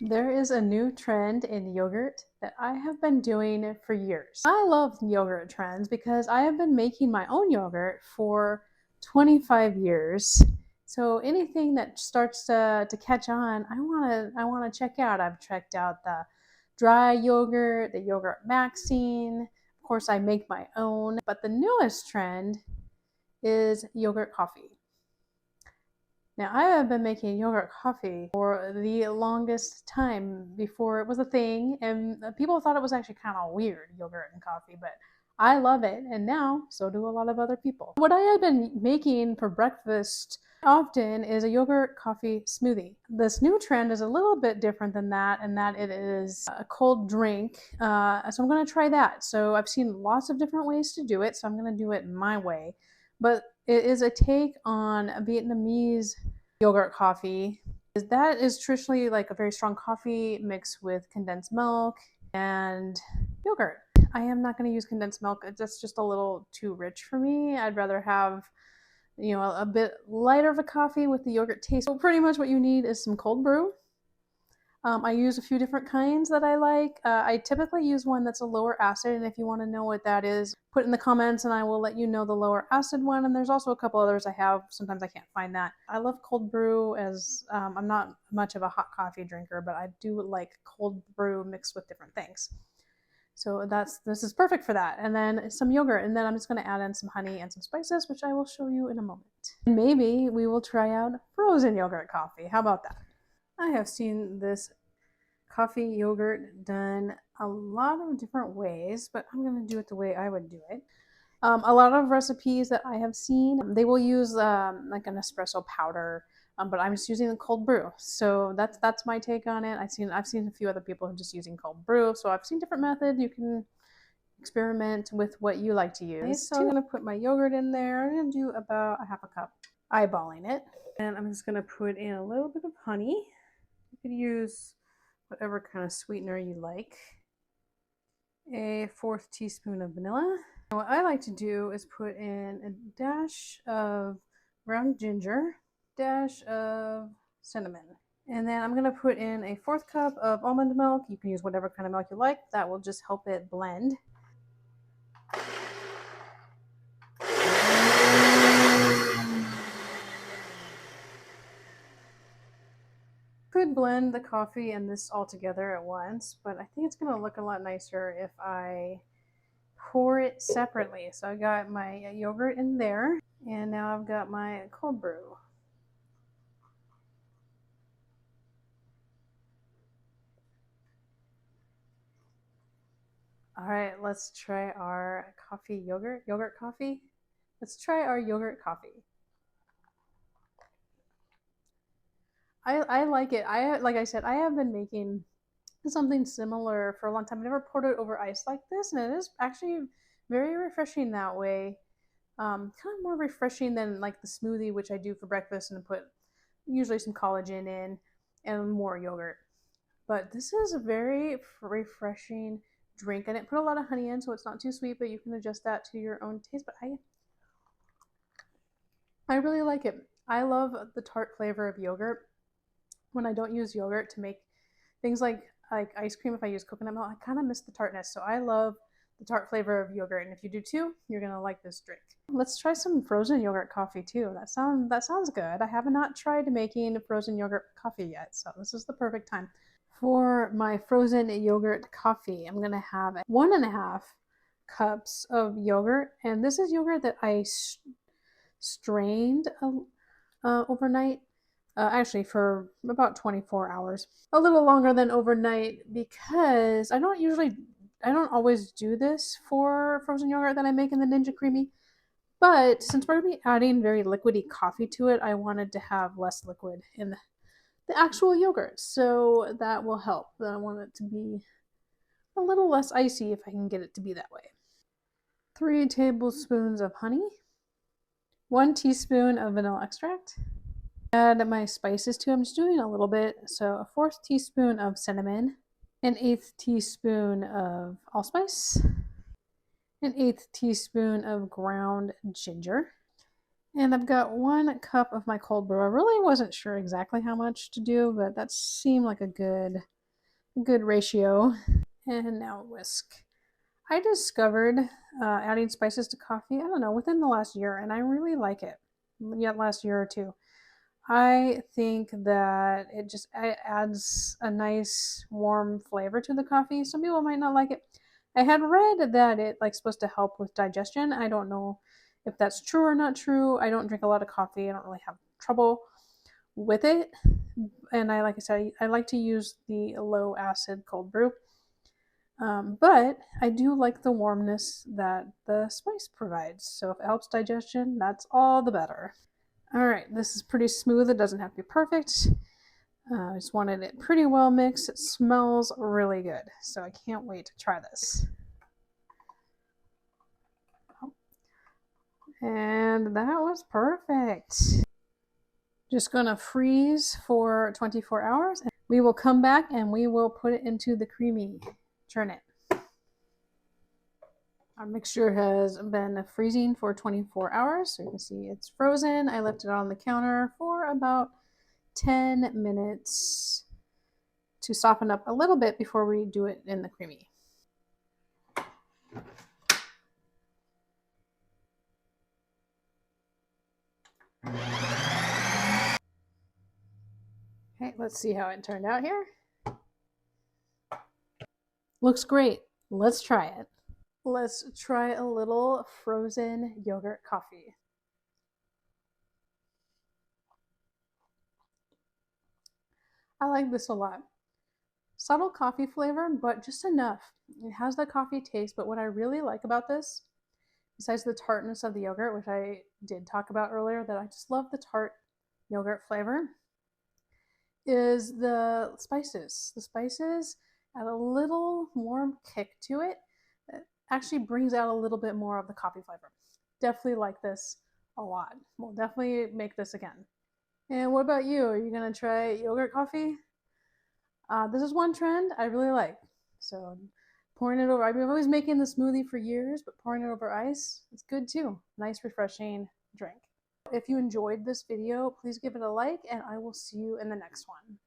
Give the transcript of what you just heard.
There is a new trend in yogurt that I have been doing for years. I love yogurt trends because I have been making my own yogurt for 25 years. So anything that starts to catch on, I wanna check out. I've checked out the dry yogurt, the yogurt maxine. Of course, I make my own, but the newest trend is yogurt coffee. Now, I have been making yogurt coffee for the longest time before it was a thing, and people thought it was actually kind of weird, yogurt and coffee, but I love it, and now so do a lot of other people. What I have been making for breakfast often is a yogurt coffee smoothie. This new trend is a little bit different than that, in that it is a cold drink. So I'm going to try that. So I've seen lots of different ways to do it, so I'm going to do it my way. But it is a take on a Vietnamese yogurt coffee. That is traditionally like a very strong coffee mixed with condensed milk and yogurt. I am not going to use condensed milk. That's just a little too rich for me. I'd rather have, a bit lighter of a coffee with the yogurt taste. So pretty much what you need is some cold brew. I use a few different kinds that I like. I typically use one that's a lower acid, and if you want to know what that is, put in the comments and I will let you know the lower acid one. And there's also a couple others I have. Sometimes I can't find that. I love cold brew, as I'm not much of a hot coffee drinker, but I do like cold brew mixed with different things. So this is perfect for that. And then some yogurt, and then I'm just going to add in some honey and some spices, which I will show you in a moment. And maybe we will try out frozen yogurt coffee. How about that? I have seen this coffee yogurt done a lot of different ways, but I'm going to do it the way I would do it. A lot of recipes that I have seen, they will use like an espresso powder, but I'm just using the cold brew. So that's my take on it. I've seen a few other people who are just using cold brew. So I've seen different methods. You can experiment with what you like to use. So I'm going to put my yogurt in there. I'm going to do about a half a cup, eyeballing it. And I'm just going to put in a little bit of honey. You could use whatever kind of sweetener you like. A 1/4 teaspoon of vanilla. And what I like to do is put in a dash of ground ginger, dash of cinnamon. And then I'm going to put in a 1/4 cup of almond milk. You can use whatever kind of milk you like. That will just help it blend. Could blend the coffee and this all together at once, but I think it's going to look a lot nicer if I pour it separately. So I got my yogurt in there, and now I've got my cold brew. All right, let's try our coffee yogurt coffee. Let's try our yogurt coffee. I like it. Like I said, I have been making something similar for a long time. I never poured it over ice like this, and it is actually very refreshing that way. Kind of more refreshing than like the smoothie, which I do for breakfast and put usually some collagen in and more yogurt. But this is a very refreshing drink. I didn't put a lot of honey in, so it's not too sweet, but you can adjust that to your own taste. But I really like it. I love the tart flavor of yogurt. When I don't use yogurt to make things like ice cream, if I use coconut milk, I kind of miss the tartness. So I love the tart flavor of yogurt, and if you do too, you're gonna like this drink. Let's try some frozen yogurt coffee too. That sounds good. I have not tried making frozen yogurt coffee yet, so this is the perfect time. For my frozen yogurt coffee, I'm gonna have 1.5 cups of yogurt, and this is yogurt that I strained overnight. Actually, for about 24 hours, a little longer than overnight, because I don't always do this for frozen yogurt that I make in the Ninja Creami. But since we're going to be adding very liquidy coffee to it, I wanted to have less liquid in the actual yogurt, so that will help. I want it to be a little less icy if I can get it to be that way. 3 tablespoons of honey, 1 teaspoon of vanilla extract. Add my spices too. I'm just doing a little bit. So a 1/4 teaspoon of cinnamon, an 1/8 teaspoon of allspice, an 1/8 teaspoon of ground ginger, And I've got 1 cup of my cold brew. I really wasn't sure exactly how much to do, but that seemed like a good ratio. And now whisk. I discovered adding spices to coffee, I don't know, within the last year, and I really like it. Yet last year or two. I think that it adds a nice warm flavor to the coffee. Some people might not like it. I had read that it like supposed to help with digestion. I don't know if that's true or not true. I don't drink a lot of coffee. I don't really have trouble with it. And like I said, I like to use the low acid cold brew. But I do like the warmness that the spice provides. So if it helps digestion, that's all the better. All right, this is pretty smooth. It doesn't have to be perfect. I just wanted it pretty well mixed. It smells really good, so I can't wait to try this. And that was perfect. Just gonna freeze for 24 hours. We will come back and we will put it into the Creami. Churn it. Our mixture has been freezing for 24 hours. So you can see it's frozen. I left it on the counter for about 10 minutes to soften up a little bit before we do it in the Creami. Okay, let's see how it turned out here. Looks great. Let's try it. Let's try a little frozen yogurt coffee. I like this a lot. Subtle coffee flavor, but just enough. It has the coffee taste, but what I really like about this, besides the tartness of the yogurt, which I did talk about earlier, that I just love the tart yogurt flavor, is the spices. The spices add a little warm kick to it that actually brings out a little bit more of the coffee flavor. Definitely like this a lot. We'll definitely make this again. And what about you? Are you gonna try yogurt coffee? This is one trend I really like. So pouring it over, I've been always making the smoothie for years, but pouring it over ice, it's good too. Nice, refreshing drink. If you enjoyed this video, please give it a like, and I will see you in the next one.